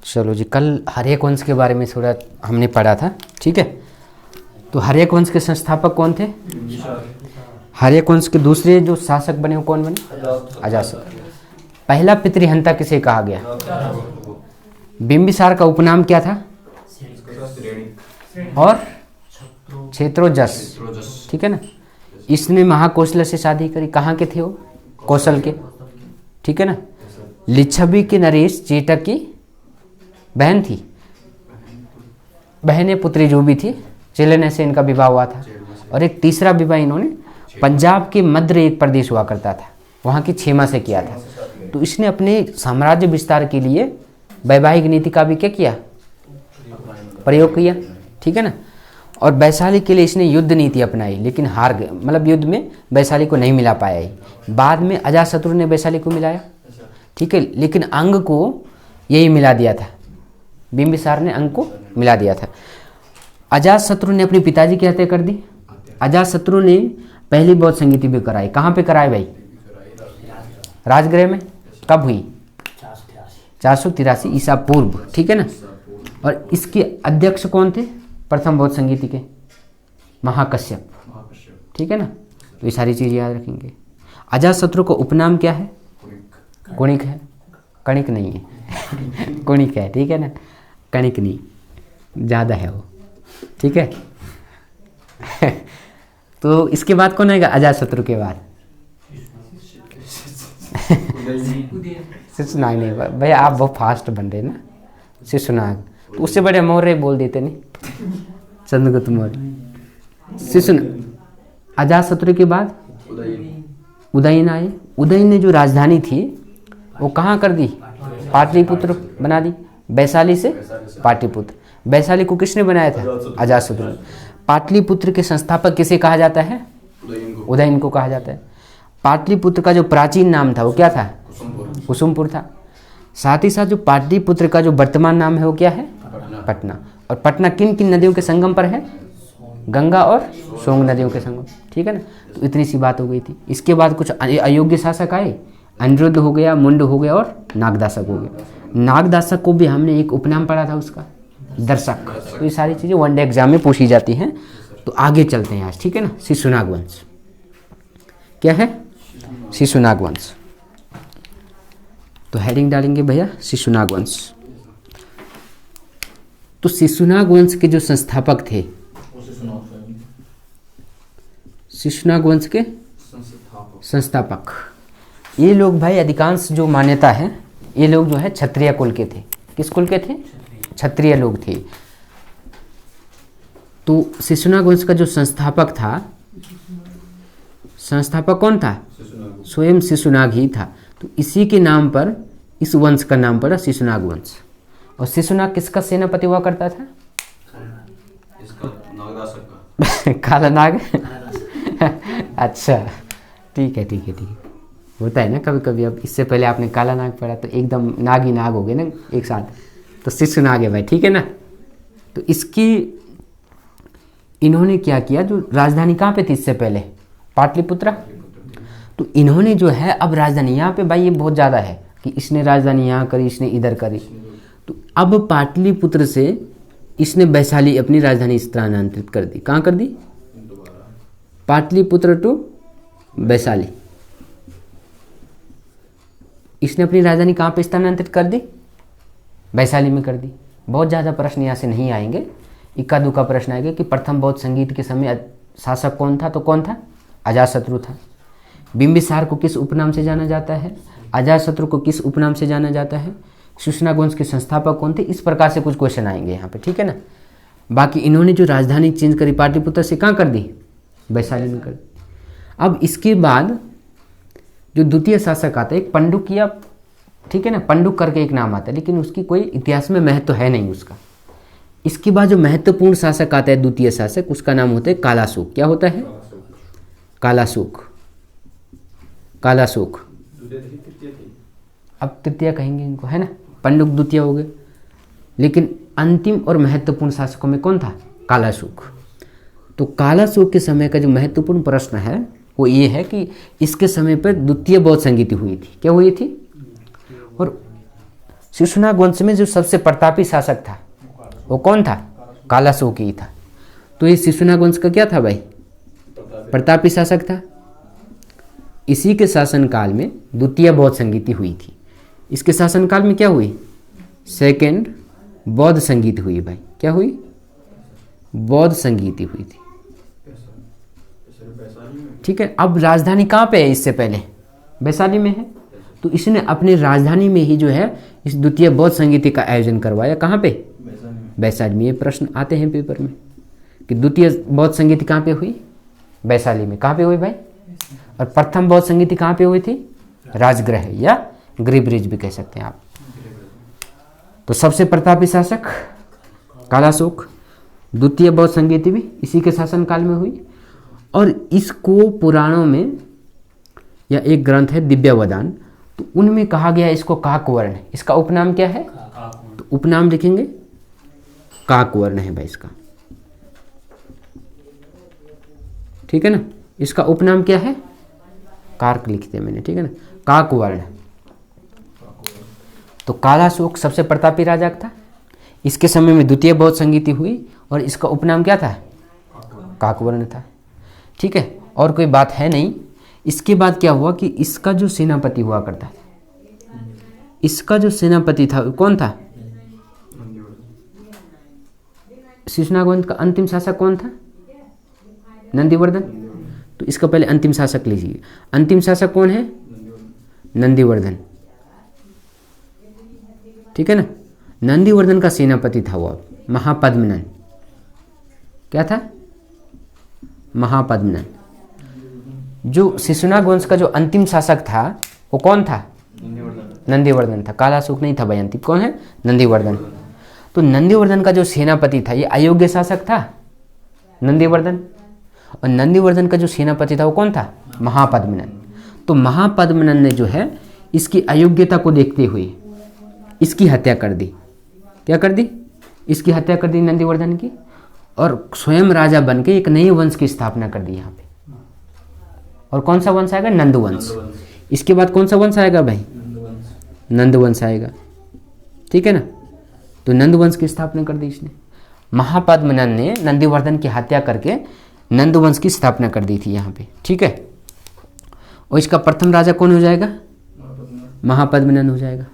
चलो जी, कल हर्यक वंश के बारे में थोड़ा हमने पढ़ा था, ठीक है। तो हर्यक वंश के संस्थापक कौन थे? हर्यक वंश के दूसरे जो शासक बने वो कौन बने? अजातशत्रु। पहला पितृहंता किसे कहा गया? बिंबिसार का उपनाम क्या था? और क्षेत्रोजस, ठीक है ना। इसने महाकौशल से शादी करी। कहाँ के थे वो? कौशल के, ठीक है ना। लिच्छवी के नरेश चेटक की बहन थी, बहन या पुत्री जो भी थी, चेलन से इनका विवाह हुआ था। और एक तीसरा विवाह इन्होंने पंजाब के मध्य एक प्रदेश हुआ करता था, वहाँ की क्षेमा से किया था। तो इसने अपने साम्राज्य विस्तार के लिए वैवाहिक नीति का भी क्या किया? प्रयोग किया, ठीक है ना। और वैशाली के लिए इसने युद्ध नीति अपनाई, लेकिन हार गए, मतलब युद्ध में वैशाली को नहीं मिला पाया ही। बाद में अजातशत्रु ने वैशाली को मिलाया, ठीक है, लेकिन अंग को यही मिला दिया था, बिंबिसार ने अंग को मिला दिया था। अजातशत्रु ने अपने पिताजी की हत्या कर दी। अजातशत्रु ने पहली बौद्ध संगीति भी कराई। कहाँ पे कराई भाई? राजगृह में। कब हुई? 483 ईसा पूर्व, ठीक है ना। और इसके अध्यक्ष कौन थे प्रथम बौद्ध संगीति के? महाकश्यप, ठीक है ना। तो ये सारी चीज़ याद रखेंगे। अजातशत्रु का उपनाम क्या है? कुणिक है, कणिक नहीं है कुणिक है, ठीक है ना, कणिक नहीं, ज़्यादा है वो, ठीक है तो इसके बाद कौन आएगा? अजातशत्रु के बाद शिशुनाग। नहीं भैया, आप बहुत फास्ट बन रहे ना। शिशुनाग तो उससे बड़े मौर्य बोल देते नहीं, चंद्रगुप्त मौर्य। अजातशत्रु के बाद उदयन आए। उदयन ने जो राजधानी थी वो कहाँ कर दी? पाटलिपुत्र बना दी। वैशाली से पाटलिपुत्र। वैशाली को किसने बनाया था? अजातशत्रु। पाटलिपुत्र के संस्थापक किसे कहा जाता है? उदयन को कहा जाता है। पाटलिपुत्र का जो प्राचीन नाम था वो क्या था? कुसुमपुर था। साथ ही साथ जो पाटलिपुत्र का जो वर्तमान नाम है वो क्या है? पटना। और पटना किन किन नदियों के संगम पर है? गंगा और सोंग नदियों के संगम, ठीक है ना। तो इतनी सी बात हो गई थी। इसके बाद कुछ अयोग्य शासक आए, अनिरुद्ध हो गया, मुंड हो गया और नागदासक हो गया। नागदासक को भी हमने एक उपनाम पढ़ा था उसका, दर्शक। तो ये सारी चीज़ें वनडे एग्जाम में पूछी जाती हैं। तो आगे चलते हैं आज, ठीक है ना। शिशुनाग वंश क्या है? शिशुनाग वंश। तो हेडिंग डालेंगे भैया शिशुनाग वंश। तो शिशुनाग वंश के जो संस्थापक थे, शिशुनाग वंश के संस्थापक, ये लोग भाई अधिकांश जो मान्यता है, ये लोग जो है क्षत्रिय कुल के थे। किस कुल के थे? क्षत्रिय लोग थे। तो शिशुनाग वंश का जो संस्थापक था, संस्थापक कौन था? स्वयं शिशुनाग ही था। तो इसी के नाम पर इस वंश का नाम पड़ा शिशुनाग वंश। और शिशुनाग किसका सेनापति हुआ करता था? काला नाग अच्छा, ठीक है ठीक है ठीक है, होता है ना कभी कभी। अब इससे पहले आपने काला नाग पढ़ा तो एकदम नाग ही नाग हो गए ना एक साथ। तो शिशुनाग है भाई, ठीक है ना। तो इसकी इन्होंने क्या किया, जो राजधानी कहाँ पे थी इससे पहले? पाटलिपुत्र। तो इन्होंने जो है अब राजधानी यहाँ पे, भाई ये बहुत ज़्यादा है कि इसने राजधानी यहाँ करी, इसने इधर करी। तो अब पाटलिपुत्र से इसने वैशाली अपनी राजधानी स्थानांतरित कर दी। कहाँ कर दी? पाटलिपुत्र टू वैशाली। इसने अपनी राजधानी कहाँ पे स्थानांतरित कर दी? वैशाली में कर दी। बहुत ज़्यादा प्रश्न यहाँ से नहीं आएंगे, इक्का दुक्का प्रश्न आएगा कि प्रथम बौद्ध संगीत के समय शासक कौन था? तो कौन था? अजातशत्रु था। बिंबिसार को किस उपनाम से जाना जाता है? अजातशत्रु को किस उपनाम से जाना जाता है? शिशुनाग वंश के संस्थापक कौन थे? इस प्रकार से कुछ क्वेश्चन आएंगे यहाँ पे, ठीक है ना। बाकी इन्होंने जो राजधानी चेंज करी पाटलिपुत्र से, कहाँ कर दी? वैशाली में कर दी। अब इसके बाद जो द्वितीय शासक आता है, एक पंडुक या, ठीक है ना, पंडुक करके एक नाम आता है, लेकिन उसकी कोई इतिहास में महत्व है नहीं उसका। इसके बाद जो महत्वपूर्ण शासक आता है द्वितीय शासक, उसका नाम होता है कालाशोक। क्या होता है? कालाशोक। कालाशोक अब तृतीय कहेंगे इनको, है ना। पंडुक द्वितीय हो गए, लेकिन अंतिम और महत्वपूर्ण शासकों में कौन था? कालाशोक। तो कालाशोक के समय का जो महत्वपूर्ण प्रश्न है वो ये है कि इसके समय पर द्वितीय बौद्ध संगीति हुई थी। क्या हुई थी? और शिशुनाग वंश में जो सबसे प्रतापी शासक था वो कौन था? कालाशोक ही था। तो ये शिशुनाग वंश का क्या था भाई? प्रतापी शासक था। इसी के शासनकाल में द्वितीय बौद्ध संगीति हुई थी। इसके शासनकाल में क्या हुई? सेकेंड बौद्ध संगीत हुई भाई। क्या हुई? बौद्ध संगीति हुई थी। ठीक है। अब राजधानी कहाँ पे है? इससे पहले वैशाली में है। तो इसने अपनी राजधानी में ही जो है इस द्वितीय बौद्ध संगीति का आयोजन करवाया। कहाँ पे? वैशाली में। ये प्रश्न आते हैं पेपर में कि द्वितीय बौद्ध संगीति कहाँ पे हुई? वैशाली में। कहाँ पे हुई भाई? और प्रथम बौद्ध संगीति कहाँ पे हुई थी? राजगृह या गिरिब्रिज भी कह सकते हैं आप। तो सबसे प्रतापी शासक कालाशोक। द्वितीय बौद्ध संगीति भी इसी के शासनकाल में हुई। और इसको पुराणों में या एक ग्रंथ है दिव्यवदान, तो उनमें कहा गया इसको काकवर्ण। इसका उपनाम क्या है? तो उपनाम लिखेंगे काकवर्ण है भाई इसका। ठीक है ना। इसका उपनाम क्या है? कार्क लिखते हैं मैंने। ठीक है ना। काकवर्ण। तो कालाशोक सबसे प्रतापी राजा था। इसके समय में द्वितीय बौद्ध संगीति हुई और इसका उपनाम क्या था? काकवर्ण था। ठीक है। और कोई बात है नहीं। इसके बाद क्या हुआ कि इसका जो सेनापति हुआ करता था, इसका जो सेनापति था कौन था? शिशुनाग वंश का अंतिम शासक कौन था? नंदीवर्धन। तो इसका पहले अंतिम शासक लीजिए। अंतिम शासक कौन है? नंदीवर्धन। ठीक है ना। नंदीवर्धन का सेनापति था वो महापद्मनन। क्या था? महापद्मनन। जो शिशुनाग वंश का जो अंतिम शासक था वो कौन था? नंदीवर्धन था। कालाशोक नहीं था भाई। अंतिम कौन है? नंदीवर्धन। तो नंदीवर्धन का जो सेनापति था ये अयोग्य शासक था नंदीवर्धन। और नंदीवर्धन का जो सेनापति था वो कौन था? महापद्मनन। तो महापद्मनन ने जो है इसकी अयोग्यता को देखते हुए इसकी हत्या कर दी। क्या कर दी? इसकी हत्या कर दी नंदीवर्धन की। और स्वयं राजा बन के एक नए वंश की स्थापना कर दी यहाँ पे। और कौन सा वंश आएगा? नंदवंश। इसके बाद कौन सा वंश आएगा भाई? नंदवंश आएगा। ठीक है ना। तो नंदवंश की स्थापना कर दी इसने। महापद्मनन ने नंदीवर्धन की हत्या करके नंदवंश की स्थापना कर दी थी यहाँ पे। ठीक है। और इसका प्रथम राजा कौन हो जाएगा? महापद्मनन हो जाएगा।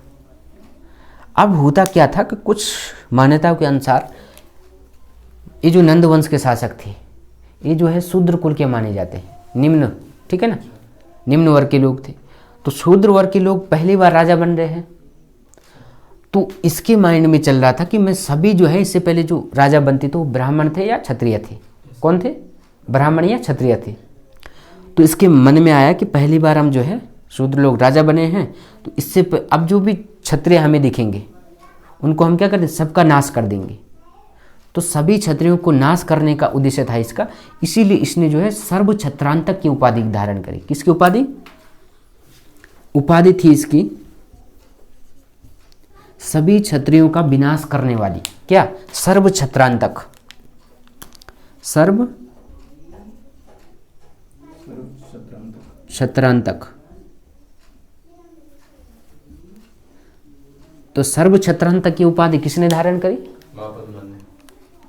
अब होता क्या था कि कुछ मान्यताओं के अनुसार ये जो नंदवंश के शासक थे ये जो है शूद्र कुल के माने जाते हैं, निम्न। ठीक है ना। निम्न वर्ग के लोग थे। तो शूद्र वर्ग के लोग पहली बार राजा बन रहे हैं। तो इसके माइंड में चल रहा था कि मैं सभी जो है इससे पहले जो राजा बनते थे वो ब्राह्मण थे या क्षत्रिय थे। कौन थे? ब्राह्मण या क्षत्रिय थे। तो इसके मन में आया कि पहली बार हम जो है शूद्र लोग राजा बने हैं, तो इससे अब जो भी क्षत्रिय हमें दिखेंगे उनको हम क्या कर दें? सबका नाश कर देंगे। तो सभी क्षत्रियों को नाश करने का उद्देश्य था इसका। इसीलिए इसने जो है सर्व क्षत्रांतक की उपाधि धारण करी। किसकी उपाधि? उपाधि थी इसकी सभी क्षत्रियों का विनाश करने वाली। क्या? सर्व क्षत्रांतक। सर्व क्षत्रांतक। तो सर्व क्षत्रांतक की उपाधि किसने धारण करी?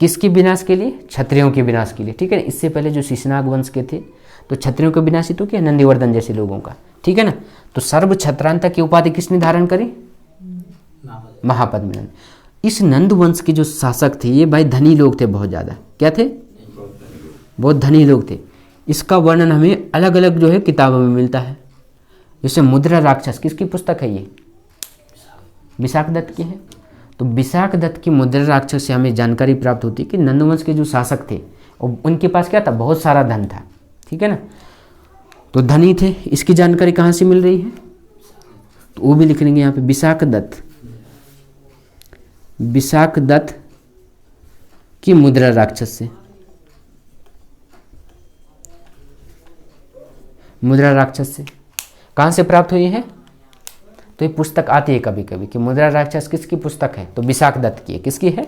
किसके विनाश के लिए? क्षत्रियों के विनाश के लिए। ठीक है। इससे पहले जो शिशुनाग वंश के थे तो क्षत्रियों के विनाश ही तो क्या? नंदीवर्धन जैसे लोगों का। ठीक है ना। तो सर्व क्षत्रांतक की उपाधि किसने धारण करी? महापद्मनन। इस नंद वंश के जो शासक थे ये भाई धनी लोग थे बहुत ज़्यादा। क्या थे? बहुत धनी लोग थे। इसका वर्णन हमें अलग अलग जो है किताबों में मिलता है। जैसे मुद्रा राक्षस, किसकी पुस्तक है ये? विशाख दत्त की है। तो विशाख दत्त की मुद्रा राक्षस से हमें जानकारी प्राप्त होती है कि नंदवंश के जो शासक थे उनके पास क्या था? बहुत सारा धन था। ठीक है ना। तो धनी थे। इसकी जानकारी कहाँ से मिल रही है? तो वो भी लिख लेंगे यहाँ पे। विशाख दत्त, विशाख दत्त की मुद्रा राक्षस से। मुद्रा राक्षस से कहाँ से प्राप्त हुई है? तो ये पुस्तक आती है कभी कभी कि मुद्रा राक्षस किसकी पुस्तक है? तो विशाख दत्त की है। किसकी है?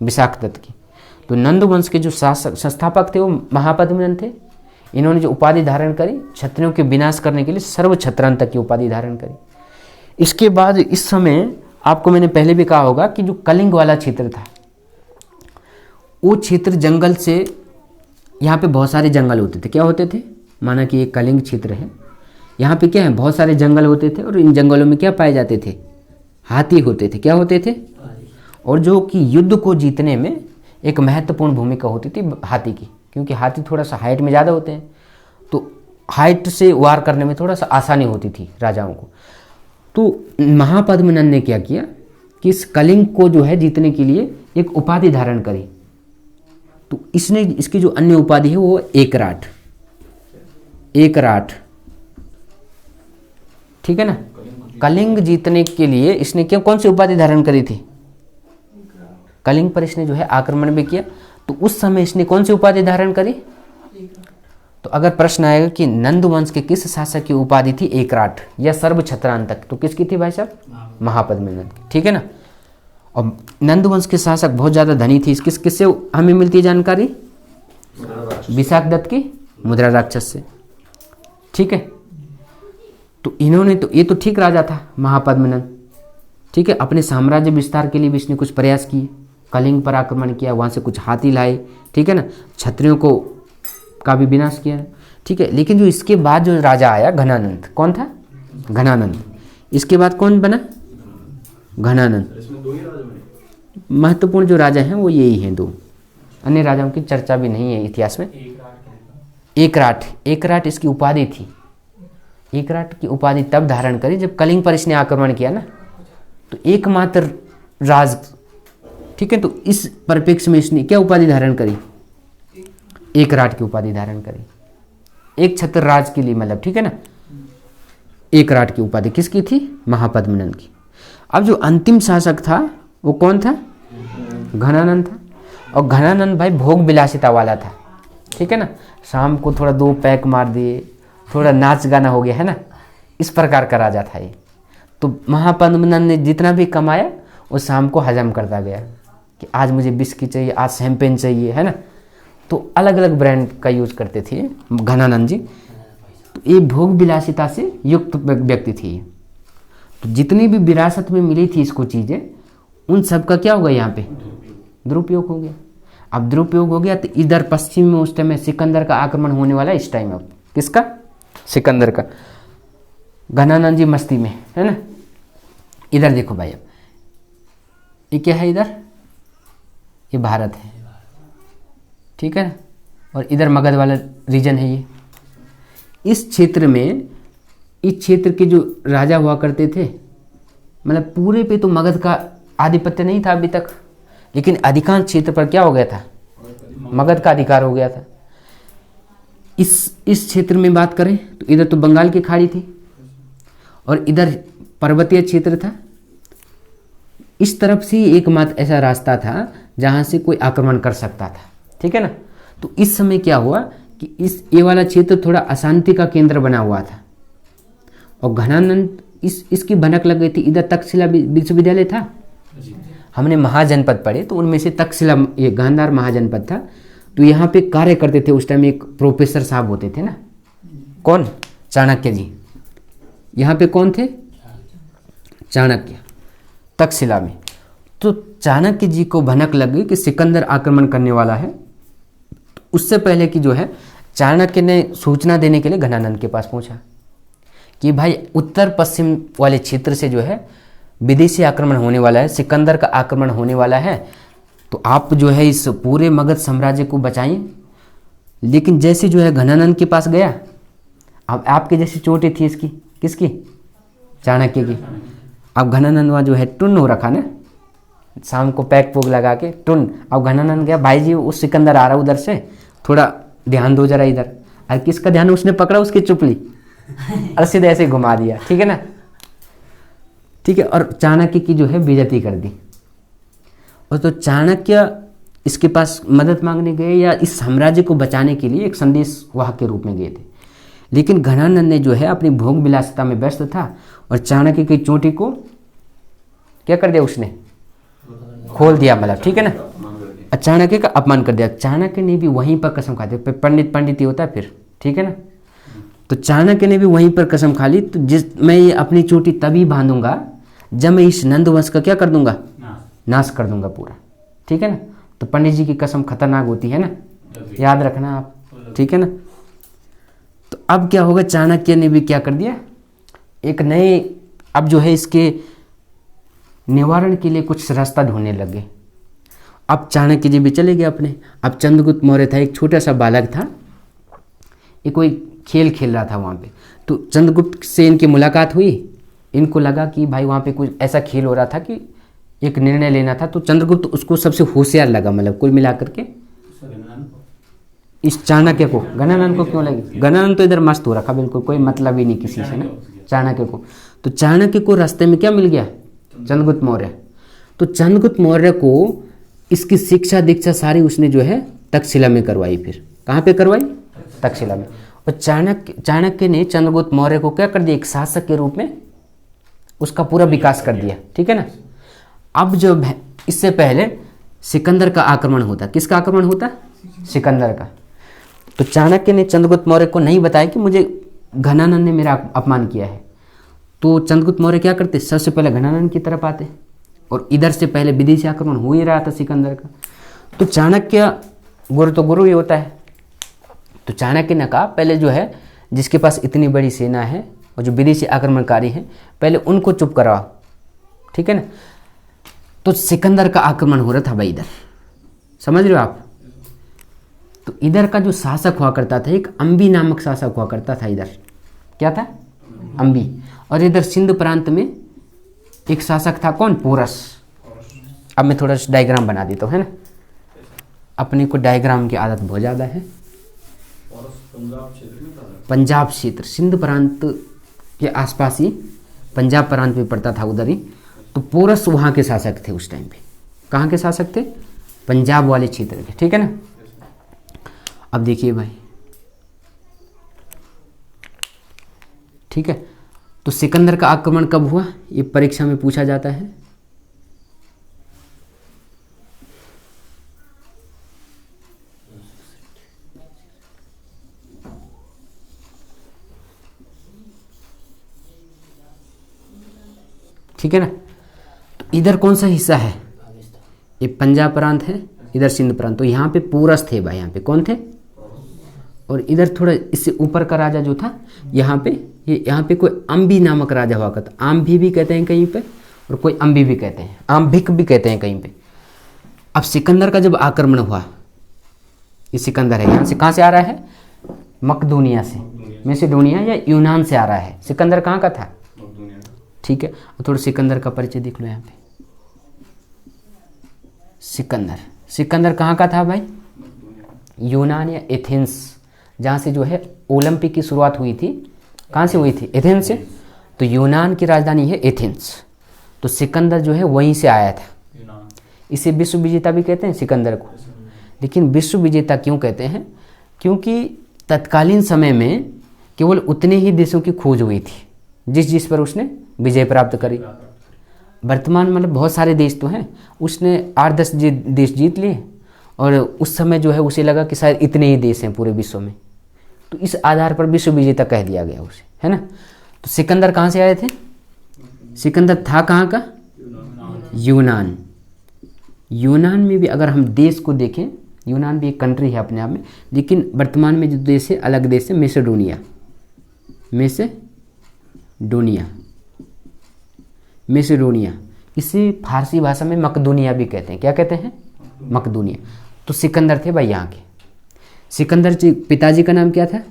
विशाख दत्त की। तो नंद वंश के जो शासक संस्थापक थे वो महापद्मनन थे। इन्होंने जो उपाधि धारण करी क्षत्रियों के विनाश करने के लिए सर्व क्षत्रांतक की उपाधि धारण करी। इसके बाद इस समय आपको मैंने पहले भी कहा होगा कि जो कलिंग वाला क्षेत्र था, वो क्षेत्र जंगल से, यहाँ पे बहुत सारे जंगल होते थे। क्या होते थे? माना कि ये कलिंग क्षेत्र है, यहाँ पे क्या है, बहुत सारे जंगल होते थे, और इन जंगलों में क्या पाए जाते थे? हाथी होते थे। क्या होते थे? और जो कि युद्ध को जीतने में एक महत्वपूर्ण भूमिका होती थी हाथी की, क्योंकि हाथी थोड़ा सा हाइट में ज़्यादा होते हैं, तो हाइट से वार करने में थोड़ा सा आसानी होती थी राजाओं को। तो महापद्मनंद ने क्या किया कि इस कलिंग को जो है जीतने के लिए एक उपाधि धारण करी। तो इसने, इसकी जो अन्य उपाधि है वो एकराट, एकराट, ठीक है ना। कलिंग जीतने के लिए इसने क्या, कौन सी उपाधि धारण करी थी? कलिंग पर इसने जो है आक्रमण भी किया, तो उस समय इसने कौन सी उपाधि धारण करी? तो अगर प्रश्न आएगा कि नंद वंश के किस शासक की उपाधि थी एकराट या सर्व छत्रांतक, तो किसकी थी भाई साहब? महापद्मनंद की, ठीक है ना। और नंद वंश के शासक बहुत ज़्यादा धनी थी। किससे हमें मिलती है जानकारी? विशाखदत्त की मुद्रा राक्षस से, ठीक है। तो इन्होंने, तो ये तो ठीक राजा था महापद्मनंद, ठीक है। अपने साम्राज्य विस्तार के लिए भी इसने कुछ प्रयास किए, कलिंग पर आक्रमण किया, वहाँ से कुछ हाथी लाए, ठीक है ना, क्षत्रियों को का भी विनाश किया, ठीक है। लेकिन जो इसके बाद जो राजा आया घनानंद, कौन था? घनानंद। इसके बाद कौन बना? घनानंद। महत्वपूर्ण जो राजा हैं वो यही हैं दो, अन्य राजाओं की चर्चा भी नहीं है इतिहास में। एकराट, एकराट इसकी उपाधि थी। एकराट की उपाधि तब धारण करी जब कलिंग पर इसने आक्रमण किया ना, तो एकमात्र राज, ठीक है। तो इस परिप्रेक्ष्य में इसने क्या उपाधि धारण करी? एकराट की उपाधि धारण करी, एक छत्र राज के लिए, मतलब, ठीक है ना। एकराट की उपाधि किसकी थी? महापद्मनंद की। अब जो अंतिम शासक था वो कौन था? घनानंद था। और घनानंद भाई भोग विलासिता वाला था, ठीक है ना। शाम को थोड़ा 2 पैक मार दिए, थोड़ा नाच गाना हो गया, है ना, इस प्रकार का राजा था ये। तो महापद्मनंद ने जितना भी कमाया वो शाम को हजम करता गया कि आज मुझे बिस्किट चाहिए, आज शैंपेन चाहिए, है ना। तो अलग अलग ब्रांड का यूज करते थे घनानंद जी। तो ये भोग विलासिता से युक्त व्यक्ति थी। तो जितनी भी विरासत में मिली थी इसको चीज़ें, उन सब का क्या हो गया? यहाँ पे दुरुपयोग हो गया। अब दुरुपयोग हो गया तो इधर पश्चिम में उस टाइम में सिकंदर का आक्रमण होने वाला है। इस टाइम अब किसका? सिकंदर का। घनानंद जी मस्ती में, है ना। इधर देखो भाई, अब ये क्या है? इधर ये भारत है, ठीक है ना। और इधर मगध वाला रीजन है ये। इस क्षेत्र में, इस क्षेत्र के जो राजा हुआ करते थे, मतलब पूरे पे तो मगध का आधिपत्य नहीं था अभी तक, लेकिन अधिकांश क्षेत्र पर क्या हो गया था? मगध का अधिकार हो गया था। इस क्षेत्र में बात करें तो इधर तो बंगाल की खाड़ी थी और इधर पर्वतीय क्षेत्र था। इस तरफ से एकमात्र ऐसा रास्ता था जहां से कोई आक्रमण कर सकता था, ठीक है ना। तो इस समय क्या हुआ कि ये वाला क्षेत्र थोड़ा अशांति का केंद्र बना हुआ था और घनानंद इसकी भनक लग गई थी। इधर तक्षशिला विश्वविद्यालय था, हमने महाजनपद पढ़े तो उनमें से तक्षशिला ये गांधार महाजनपद था। तो यहाँ पे कार्य करते थे उस टाइम एक प्रोफेसर साहब होते थे ना, कौन? चाणक्य जी। यहाँ पे कौन थे? चाणक्य, तक्षशिला में। तो चाणक्य जी को भनक लग गई कि सिकंदर आक्रमण करने वाला है। उससे पहले कि जो है चाणक्य ने सूचना देने के लिए घनानंद के पास पहुंचा कि भाई उत्तर पश्चिम वाले क्षेत्र से जो है विदेशी आक्रमण होने वाला है, सिकंदर का आक्रमण होने वाला है, तो आप जो है इस पूरे मगध साम्राज्य को बचाइए। लेकिन जैसे जो है घनानंद के पास गया, अब आपके जैसी चोटी थी इसकी, किसकी? चाणक्य की। अब घनानंद वहाँ जो है टुन हो रखा ना, शाम को पैक पोग लगा के टुन। अब घनानंद गया, भाई जी उस सिकंदर आ रहा उधर से, थोड़ा ध्यान दो जरा इधर। और किसका ध्यान उसने पकड़ा? उसकी चुपली, और सीधे ऐसे घुमा दिया, ठीक है ना, ठीक है। और चाणक्य की जो है बेइज्जती कर दी। और तो चाणक्य इसके पास मदद मांगने गए या इस साम्राज्य को बचाने के लिए एक संदेश वाहक के रूप में गए थे। लेकिन घनानंद ने जो है अपनी भोग विलासिता में व्यस्त था और चाणक्य की चोटी को क्या कर दिया? उसने खोल दिया, मतलब, ठीक है ना। चाणक्य का अपमान कर दिया। चाणक्य ने भी वहीं पर कसम खा दी, पंडित ही होता है फिर, ठीक है ना। तो चाणक्य ने भी वहीं पर कसम खा ली, तो मैं ये अपनी चोटी तभी बांधूंगा जब मैं इस नंद वंश का क्या कर दूंगा, नाश कर दूंगा पूरा, ठीक है ना। तो पंडित जी की कसम खतरनाक होती है ना, याद रखना आप, ठीक है ना। तो अब क्या होगा, चाणक्य ने भी क्या कर दिया, एक नए, अब जो है इसके निवारण के लिए कुछ रास्ता ढूंढने लगे। अब चाणक्य जी भी चले गए अपने। अब चंद्रगुप्त मौर्य था, एक छोटा सा बालक था, ये कोई खेल खेल रहा था वहाँ पे। तो चंद्रगुप्त से इनकी मुलाकात हुई, इनको लगा कि भाई वहाँ पे कुछ ऐसा खेल हो रहा था कि एक निर्णय लेना था। तो चंद्रगुप्त उसको सबसे होशियार लगा, मतलब कुल मिलाकर के इस चाणक्य को। गणानंद को क्यों लगी, गणानंद तो इधर मस्त हो रखा, बिल्कुल कोई मतलब ही नहीं किसी से ना, चाणक्य को। तो चाणक्य को रास्ते में क्या मिल गया, चंद्रगुप्त मौर्य। तो चंद्रगुप्त मौर्य को इसकी शिक्षा दीक्षा सारी उसने जो है तक्षशिला में करवाई। फिर कहाँ पे करवाई, तक्षशिला में। और चाणक्य ने चंद्रगुप्त मौर्य को क्या कर दिया, एक शासक के रूप में उसका पूरा विकास कर दिया, ठीक है ना। अब जब इससे पहले सिकंदर का आक्रमण होता, किसका आक्रमण होता, सिकंदर का। तो चाणक्य ने चंद्रगुप्त मौर्य को नहीं बताया कि मुझे घनानंद ने मेरा अपमान किया है। तो चंद्रगुप्त मौर्य क्या करते, सबसे पहले घनानंद की तरफ आते, और इधर से पहले विदेशी आक्रमण हो ही रहा था सिकंदर का। तो चाणक्य, गुरु तो गुरु ही होता है। तो चाणक्य ने कहा पहले जो है जिसके पास इतनी बड़ी सेना है और जो विदेशी आक्रमणकारी हैं, पहले उनको चुप कराओ, ठीक है ना। तो सिकंदर का आक्रमण हो रहा था भाई इधर, समझ रहे हो आप। तो इधर का जो शासक हुआ करता था, एक अंबी नामक शासक हुआ करता था इधर, क्या था, अंबी। और इधर सिंध प्रांत में एक शासक था, कौन, पोरस। अब मैं थोड़ा सा डायग्राम बना देता हूँ, है ना, अपने को डायग्राम की आदत बहुत ज़्यादा है। पंजाब क्षेत्र, सिंध प्रांत के आसपास ही पंजाब प्रांत में पड़ता था, उधर ही। तो पोरस वहाँ के शासक थे उस टाइम पे। कहाँ के शासक थे, पंजाब वाले क्षेत्र के, ठीक है ना। अब देखिए भाई, ठीक है। तो सिकंदर का आक्रमण कब हुआ, ये परीक्षा में पूछा जाता है। ठीक है ना। तो इधर कौन सा हिस्सा है, ये पंजाब प्रांत है, इधर सिंध प्रांत। तो यहाँ पे पोरस थे भाई, यहाँ पे कौन थे, और इधर थोड़ा इससे ऊपर का राजा जो था यहाँ पे, ये यहाँ पे कोई अंबी नामक राजा हुआ करता। आम्भी भी कहते हैं कहीं पे, और कोई अंबी भी कहते हैं, आम्भिक भी कहते हैं कहीं पे। अब सिकंदर का जब आक्रमण हुआ, ये सिकंदर है, यहाँ से कहाँ से आ रहा है, मकदूनिया से, मैसेडोनिया या यूनान से आ रहा है। सिकंदर कहाँ का था, ठीक है। और थोड़ा सिकंदर का परिचय देख लो यहाँ पे। सिकंदर कहाँ का था भाई, यूनान या एथेंस, जहाँ से जो है ओलंपिक की शुरुआत हुई थी। कहाँ से हुई थी, एथेंस से। तो यूनान की राजधानी है एथेंस। तो सिकंदर जो है वहीं से आया था। इसे विश्व विजेता भी कहते हैं सिकंदर को। लेकिन विश्व विजेता क्यों कहते हैं, क्योंकि तत्कालीन समय में केवल उतने ही देशों की खोज हुई थी जिस पर उसने विजय प्राप्त करी। वर्तमान मतलब बहुत सारे देश तो हैं, उसने 8-10 देश जीत लिए, और उस समय जो है उसे लगा कि शायद इतने ही देश हैं पूरे विश्व में। तो इस आधार पर विश्व विजेता कह दिया गया उसे, है ना। तो सिकंदर कहाँ से आए थे, सिकंदर था कहाँ का, यूनान। यूनान में भी अगर हम देश को देखें, यूनान भी एक कंट्री है अपने आप में, लेकिन वर्तमान में जो देश है अलग देश है, मैसेडोनिया। इसे फारसी भाषा में मकदूनिया भी कहते हैं। क्या कहते हैं, मकदूनिया। तो सिकंदर थे भाई यहाँ के। सिकंदर जी पिताजी का नाम क्या था,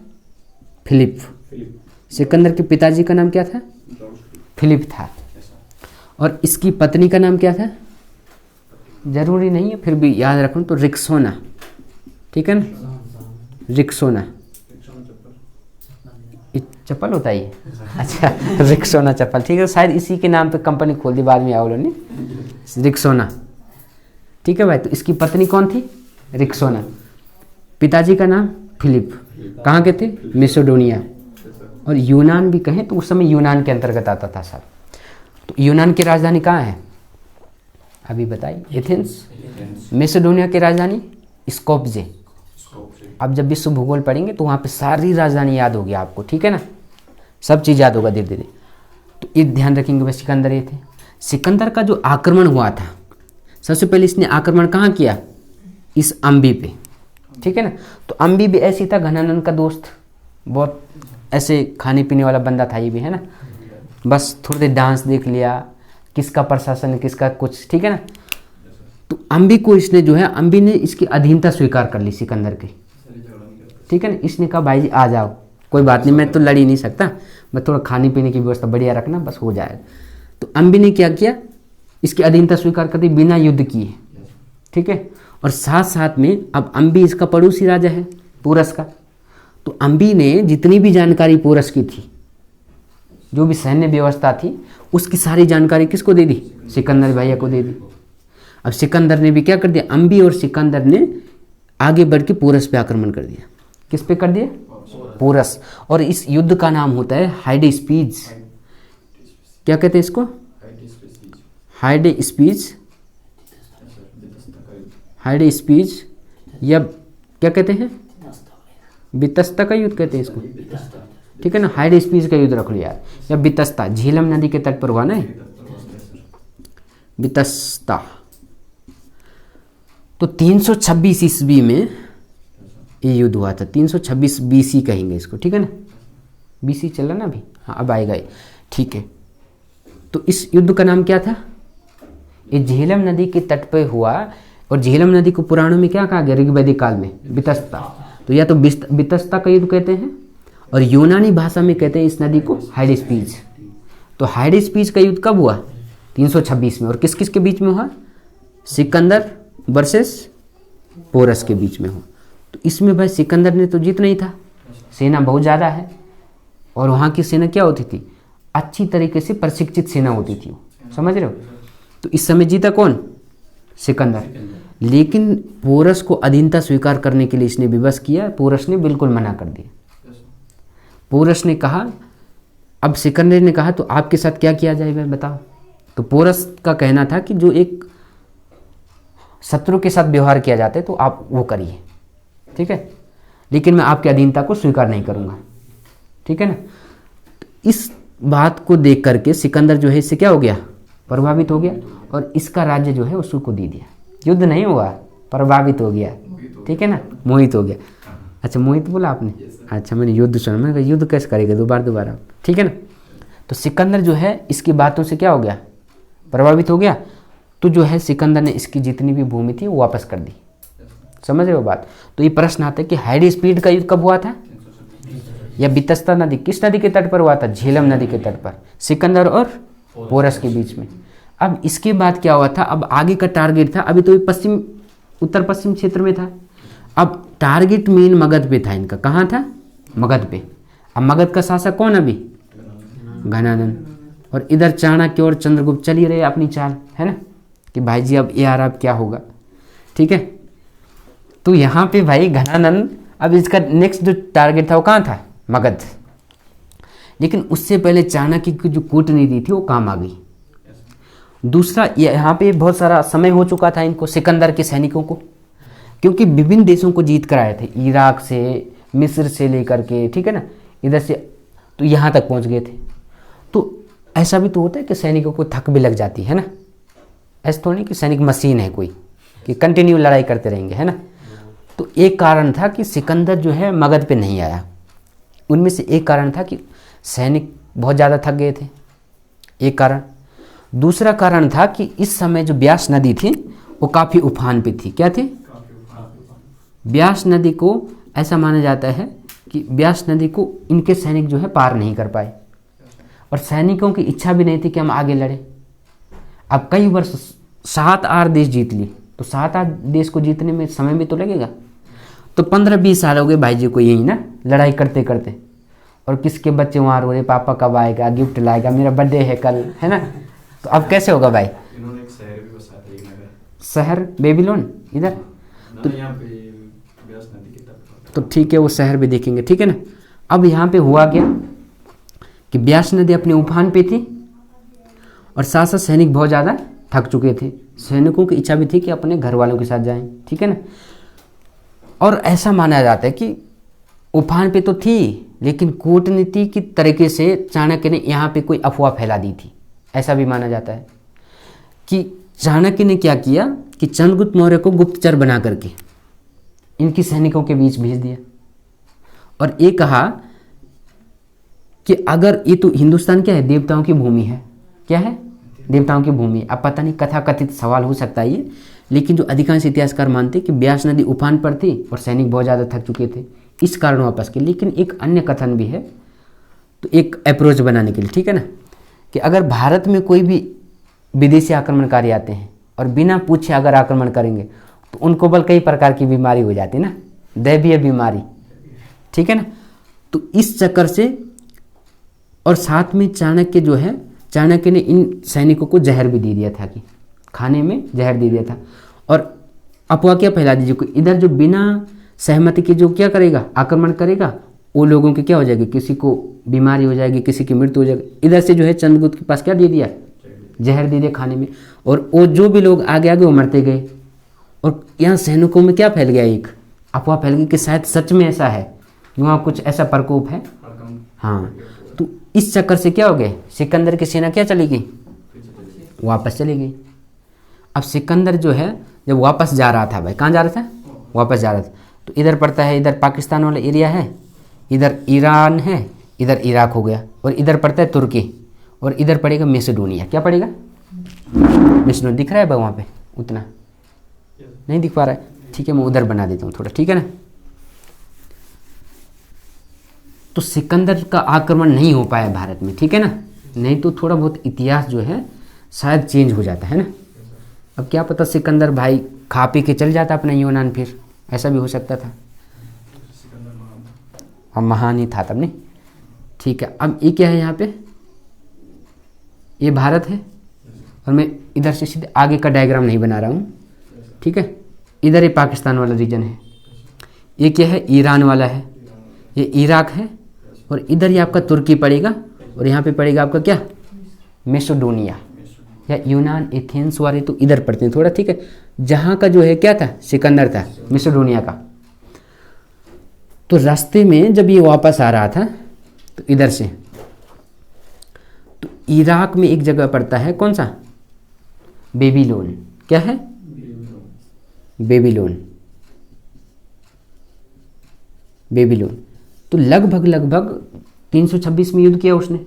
फिलिप। सिकंदर के पिताजी का नाम क्या था, फिलिप था। और इसकी पत्नी का नाम क्या था, जरूरी नहीं है फिर भी याद रखूँ तो रिक्सोना, ठीक है ना, रिक्सोना। चप्पल होता ही है, अच्छा, रिक्सोना चप्पल, ठीक है। शायद इसी के नाम पे कंपनी खोल दी बाद में आओ ने, रिक्सोना, ठीक है भाई। तो इसकी पत्नी कौन थी, रिक्सोना। पिताजी का नाम फिलिप। कहाँ के थे, मैसेडोनिया। और यूनान भी कहें तो उस समय यूनान के अंतर्गत आता था सब। तो यूनान की राजधानी कहाँ है, अभी बताइए, एथेंस। मैसेडोनिया की राजधानी स्कोप्जे। अब जब विश्व भूगोल पढ़ेंगे तो वहाँ पे सारी राजधानी याद होगी आपको, ठीक है ना, सब चीज़ याद होगा धीरे धीरे। तो ये ध्यान रखेंगे बस, सिकंदर ये थे। सिकंदर का जो आक्रमण हुआ था, सबसे पहले इसने आक्रमण कहाँ किया? इस अम्बी पे, ठीक है ना। तो अम्बी भी ऐसी था, घनानंद का दोस्त, बहुत ऐसे खाने पीने वाला बंदा था ये भी, है ना। बस थोड़ी देर डांस देख लिया, किसका प्रशासन किसका कुछ, ठीक है ना। तो अम्बी को इसने जो है, अम्बी ने इसकी अधीनता स्वीकार कर ली सिकंदर की, ठीक है ना। इसने कहा भाई जी आ जाओ, कोई बात नहीं, मैं तो लड़ ही नहीं सकता, मैं थोड़ा खाने पीने की व्यवस्था बढ़िया रखना, बस हो जाएगा। तो अम्बी ने क्या किया, इसकी अधीनता स्वीकार कर दी बिना युद्ध किए, ठीक है। और साथ साथ में अब अम्बी इसका पड़ोसी राजा है पोरस का, तो अम्बी ने जितनी भी जानकारी पोरस की थी, जो भी सैन्य व्यवस्था थी, उसकी सारी जानकारी किसको दे दी? सिकंदर भैया को दे दी। अब सिकंदर ने भी क्या कर दिया, अम्बी और सिकंदर ने आगे बढ़ के पोरस पे आक्रमण कर दिया। किस पे कर दिया? पोरस। और इस युद्ध का नाम होता है हाइडेस्पीज। क्या कहते हैं इसको? हाइडेस्पीज, हाइडेस्पीज, या क्या कहते हैं? बितस्ता का युद्ध कहते हैं इसको, ठीक है ना। हाइडेस्पीज का युद्ध रख लो यार, या बितस्ता, झेलम नदी के तट पर हुआ ना बितस्ता। तो 326 ईस्वी में ये युद्ध हुआ था, 326 बीसी कहेंगे इसको, ठीक है ना। बीसी चल रहा ना अभी, हाँ अब आएगा ये, ठीक है। तो इस युद्ध का नाम क्या था? ये झेलम नदी के तट पर हुआ, और झेलम नदी को पुराणों में क्या कहा गया ऋग्वैदिक काल में? बितस्ता। तो या तो बितस्ता का युद्ध कहते हैं, और यूनानी भाषा में कहते हैं इस नदी को हाइडेस्पीज। तो हाइडेस्पीज का युद्ध कब हुआ? 326 में। और किस किस के बीच में हुआ? सिकंदर वर्सेस पोरस के बीच में हुआ। तो इसमें भाई सिकंदर ने तो जीतना ही था, सेना बहुत ज़्यादा है, और वहाँ की सेना क्या होती थी? अच्छी तरीके से प्रशिक्षित सेना होती थी, समझ रहे हो। तो इस समय जीता कौन? सिकंदर। लेकिन पोरस को अधीनता स्वीकार करने के लिए इसने विवश किया, पोरस ने बिल्कुल मना कर दिया। पोरस ने कहा, अब सिकंदर ने कहा तो आपके साथ क्या किया जाए भाई बताओ। तो पोरस का कहना था कि जो एक शत्रु के साथ व्यवहार किया जाता है तो आप वो करिए, ठीक है, लेकिन मैं आपकी अधीनता को स्वीकार नहीं करूंगा, ठीक है ना। इस बात को देख करके सिकंदर जो है इससे क्या हो गया? प्रभावित हो गया, और इसका राज्य जो है उसको दे दिया। युद्ध नहीं हुआ, प्रभावित हो गया, ठीक है ना, मोहित हो गया। अच्छा मोहित बोला आपने? अच्छा मैंने युद्ध सुना, मैंने कहा युद्ध कैसे करेगा दोबारा, ठीक है ना। तो सिकंदर जो है इसकी बातों से क्या हो गया? प्रभावित हो गया। तो जो है सिकंदर ने इसकी जितनी भी भूमि थी वो वापस कर दी, समझ रहे हो बात। तो ये प्रश्न आता है कि हाइडेस्पीड का युद्ध कब हुआ था? या बितस्ता नदी, किस नदी के तट पर हुआ था? झेलम नदी के तट पर, सिकंदर और पोरस के बीच में। अब इसके बाद क्या हुआ था? अब आगे का टारगेट था, अभी तो ये पश्चिम उत्तर पश्चिम क्षेत्र में था, अब टारगेट मेन मगध पे था इनका। कहाँ था? मगध पे। अब मगध का शासक कौन अभी? घनानंद। और इधर चाणक्य और चंद्रगुप्त चल ही रहे अपनी चाल, है ना, कि भाई जी अब यार अब क्या होगा, ठीक है। तो यहाँ पे भाई घनानंद, अब इसका नेक्स्ट जो टारगेट था वो कहाँ था? मगध। लेकिन उससे पहले चाणक्य की जो कूटनीति थी वो काम आ गई। दूसरा, यहाँ पे बहुत सारा समय हो चुका था इनको, सिकंदर के सैनिकों को, क्योंकि विभिन्न देशों को जीत कर आए थे, इराक से, मिस्र से लेकर के, ठीक है ना, इधर से तो यहाँ तक पहुँच गए थे। तो ऐसा भी तो होता है कि सैनिकों को थक भी लग जाती है ना, ऐसा तो नहीं कि सैनिक मशीन है कोई कि कंटिन्यू लड़ाई करते रहेंगे, है ना। तो एक कारण था कि सिकंदर जो है मगध पे नहीं आया, उनमें से एक कारण था कि सैनिक बहुत ज़्यादा थक गए थे, एक कारण। दूसरा कारण था कि इस समय जो ब्यास नदी थी वो काफ़ी उफान पे थी। क्या थी? ब्यास नदी को ऐसा माना जाता है कि ब्यास नदी को इनके सैनिक जो है पार नहीं कर पाए, और सैनिकों की इच्छा भी नहीं थी कि हम आगे लड़े। अब कई वर्ष 7-8 देश जीत लिए, तो 7-8 देश को जीतने में समय भी तो लगेगा। तो 15-20 साल हो गए भाई जी को यही ना लड़ाई करते करते, और किसके बच्चे वहाँ रो रहे पापा कब आएगा, गिफ्ट लाएगा, मेरा बर्थडे है कल, है ना। तो अब कैसे होगा भाई? इन्होंने एक शहर भी बसाया था, एक नगर, शहर बेबीलोन इधर, तो यहाँ पे ब्यास नदी के तट। तो ठीक है वो शहर भी देखेंगे, ठीक है ना। अब यहाँ पे हुआ क्या कि ब्यास नदी अपने उफान पे थी, और साथ साथ सैनिक बहुत ज़्यादा थक चुके थे। सैनिकों की इच्छा भी थी कि अपने घर वालों के साथ जाएं, ठीक है ना। और ऐसा माना जाता है कि उफान पे तो थी, लेकिन कूटनीति की तरीके से चाणक्य ने यहाँ पे कोई अफवाह फैला दी थी, ऐसा भी माना जाता है, कि चाणक्य ने क्या किया कि चंद्रगुप्त मौर्य को गुप्तचर बना करके इनकी सैनिकों के बीच भेज दिया और ये कहा कि अगर ये तो हिंदुस्तान क्या है, देवताओं की भूमि है, क्या है, देवताओं की भूमि। अब पता नहीं कथा कथित सवाल हो सकता है ये, लेकिन जो अधिकांश इतिहासकार मानते कि ब्यास नदी उफान पर थी और सैनिक बहुत ज़्यादा थक चुके थे, इस कारण वापस के। लेकिन एक अन्य कथन भी है, तो एक अप्रोच बनाने के लिए, ठीक है ना, कि अगर भारत में कोई भी विदेशी आक्रमणकारी आते हैं और बिना पूछे अगर आक्रमण करेंगे तो उनको बल कई प्रकार की बीमारी हो जाती है ना, दैवीय बीमारी, ठीक है ना। तो इस चक्कर से, और साथ में चाणक्य जो है, चाणक्य ने इन सैनिकों को जहर भी दे दिया था, कि खाने में जहर दे दिया था। और अफवाह क्या फैला दीजिए कि इधर जो बिना सहमति के जो क्या करेगा, आक्रमण करेगा, वो लोगों के क्या हो जाएगी, किसी को बीमारी हो जाएगी, किसी की मृत्यु हो जाएगी। इधर से जो है चंद्रगुप्त के पास क्या दे दिया, जहर दे दिया खाने में, और वो जो भी लोग आगे आगे वो मरते गए। और यहाँ सैनिकों में क्या फैल गया, एक अफवाह फैल गई कि शायद सच में ऐसा है, वहाँ कुछ ऐसा प्रकोप है। हाँ, तो इस चक्कर से क्या हो गए, सिकंदर की सेना क्या चली गई, वापस चली गई। अब सिकंदर जो है जब वापस जा रहा था, भाई कहाँ जा रहा था, वापस जा रहा था, तो इधर पड़ता है, इधर पाकिस्तान वाला एरिया है, इधर ईरान है, इधर इराक हो गया, और इधर पड़ता है तुर्की, और इधर पड़ेगा मैसेडोनिया। क्या पड़ेगा, मैसेडोनिया। दिख रहा है भाई वहाँ पे, उतना नहीं दिख पा रहा है, ठीक है, मैं उधर बना देता हूँ थोड़ा, ठीक है ना। तो सिकंदर का आक्रमण नहीं हो पाया भारत में, ठीक है ना, नहीं तो थोड़ा बहुत इतिहास जो है शायद चेंज हो जाता है ना। अब क्या पता सिकंदर भाई खा पी के चल जाता अपना यूनान, फिर ऐसा भी हो सकता था, और महान ही था तब, नहीं, ठीक है। अब ये क्या है, यहाँ पे ये भारत है, और मैं इधर से सीधे आगे का डायग्राम नहीं बना रहा हूँ, ठीक है। इधर ये पाकिस्तान वाला रीजन है, ये क्या है, ईरान वाला है, ये इराक है, और इधर ये आपका तुर्की पड़ेगा, और यहाँ पे पड़ेगा आपका क्या, मैसेडोनिया या यूनान, एथेंस वाले तो इधर पड़ते हैं थोड़ा, ठीक है। जहाँ का जो है क्या था, सिकंदर था, मैसेडोनिया का। तो रास्ते में जब ये वापस आ रहा था तो इधर से, तो इराक में एक जगह पड़ता है, कौन सा, बेबीलोन। क्या है, बेबीलोन, बेबीलोन। तो लगभग 326 में युद्ध किया उसने,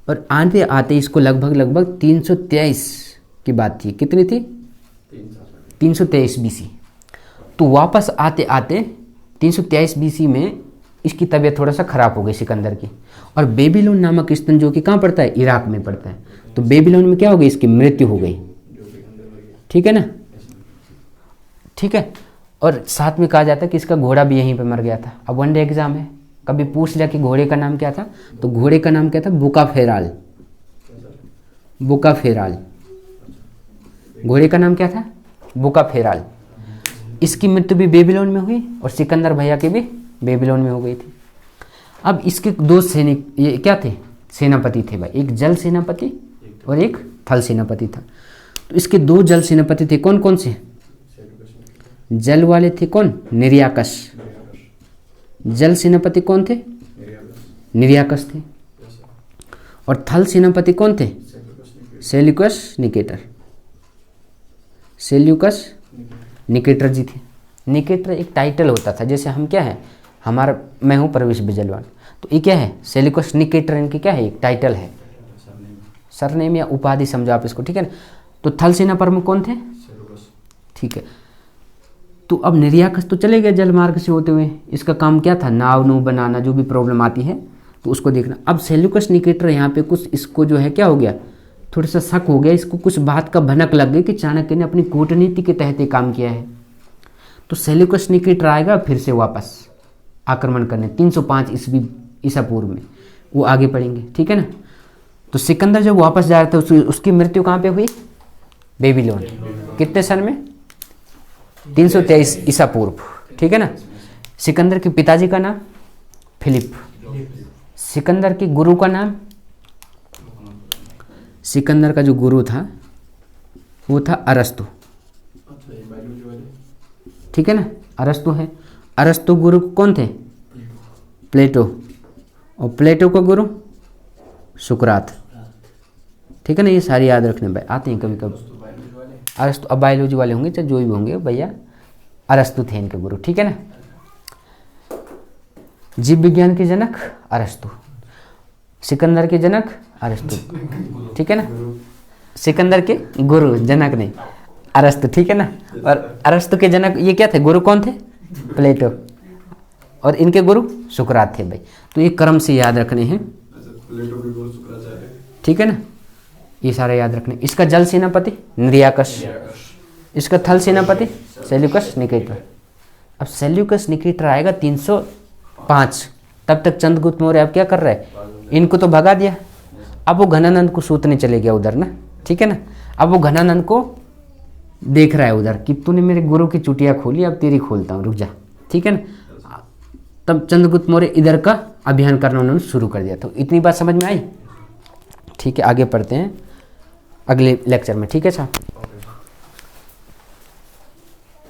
और आते आते इसको लगभग 323 की बात थी, कितनी थी, 323 बीसी। तो वापस आते आते 323 बीसी में इसकी तबीयत थोड़ा सा खराब हो गई सिकंदर की, और बेबीलोन नामक स्थान जो कि कहाँ पड़ता है, इराक में पड़ता है, तो बेबीलोन में क्या हो गई, इसकी मृत्यु हो गई, ठीक है ना, ठीक है। और साथ में कहा जाता है कि इसका घोड़ा भी यहीं पे मर गया था। अब वनडे एग्जाम है, कभी पूछ लिया कि घोड़े का नाम क्या था, तो घोड़े का नाम क्या था, बुकाफेराल, बुकाफेराल, घोड़े का नाम क्या था, बुकाफेराल। इसकी मृत्यु भी बेबीलोन में हुई, और सिकंदर भैया की भी बेबीलोन में हो गई थी। अब इसके दो सैनिक, ये क्या थे, सेनापति थे भाई, एक जल सेनापति और एक थल सेनापति था। तो इसके दो जल सेनापति थे, कौन कौन से, जल वाले थे कौन, निर्याकस। जल सेनापति कौन थे, निर्याकस थे। और थल सेनापति कौन थे, सेल्यूकस निकेटर, सेल्यूकस निकेटर जी थे। निकेटर एक टाइटल होता था, जैसे हम क्या है, हमारा मैं हूँ प्रवेश बिजलवान, तो ये क्या है, सेल्यूकस निकेटर इनकी क्या है, एक टाइटल है, सरनेम या उपाधि समझो आप इसको, ठीक है ना। तो थल सेना प्रमुख कौन थे, ठीक है। तो अब निर्याकस तो चले गए जल मार्ग से होते हुए, इसका काम क्या था, नाव नू बनाना, जो भी प्रॉब्लम आती है तो उसको देखना। अब सेल्यूकस निकेटर यहाँ पे कुछ इसको जो है क्या हो गया, थोड़ा सा शक हो गया, इसको कुछ बात का भनक लग गई कि चाणक्य ने अपनी कूटनीति के तहत ये काम किया है। तो सेल्यूकस निकेटर आएगा फिर से वापस आक्रमण करने 305 ईसा पूर्व में, वो आगे पढ़ेंगे, ठीक है ना। तो सिकंदर जब वापस जा रहा था, उसकी मृत्यु कहाँ पे हुई, बेबीलोन, कितने सन में, 323 ईसा पूर्व, ठीक है ना। सिकंदर के पिताजी का नाम फिलिप, सिकंदर के गुरु का नाम, सिकंदर का जो गुरु था वो था अरस्तु, ठीक है ना, अरस्तु है। अरस्तु गुरु कौन थे, प्लेटो, और प्लेटो का गुरु सुकरात, ठीक है ना। ये सारी याद रखने भाई, आते हैं कभी कभी, अरस्तु, अब बायोलॉजी वाले होंगे चाहे जो भी होंगे भैया, अरस्तु थे इनके गुरु, ठीक है ना। जीव विज्ञान के जनक अरस्तु, सिकंदर के जनक अरस्तु, ठीक है ना। सिकंदर के गुरु, जनक नहीं, अरस्तु, ठीक है ना। और अरस्तु के जनक ये क्या थे, गुरु कौन थे, प्लेटो, और इनके गुरु सुकरात थे भाई। तो ये क्रम से याद रखने हैं, प्लेटो के गुरु शुक्राचार्य, ठीक है ना, ये सारे याद रखने। इसका जल सेनापति निर्याकस, इसका थल सेनापति सेल्यूकस निकेटर। अब सेल्यूकस निकेटर आएगा 305, तब तक चंद्रगुप्त मौर्य अब क्या कर रहा है, इनको तो भगा दिया, अब वो घनानंद को सूतने चले गया उधर ना, ठीक है ना। अब वो घनानंद को देख रहा है उधर कि तूने मेरे गुरु की चुटिया खोली, अब तेरी खोलता हूँ, रुक जा, ठीक है ना। तब चंद्रगुप्त मौर्य इधर का अभियान करना उन्होंने शुरू कर दिया। तो इतनी बात समझ में आई, ठीक है। आगे पढ़ते हैं अगले लेक्चर में, ठीक है साहब।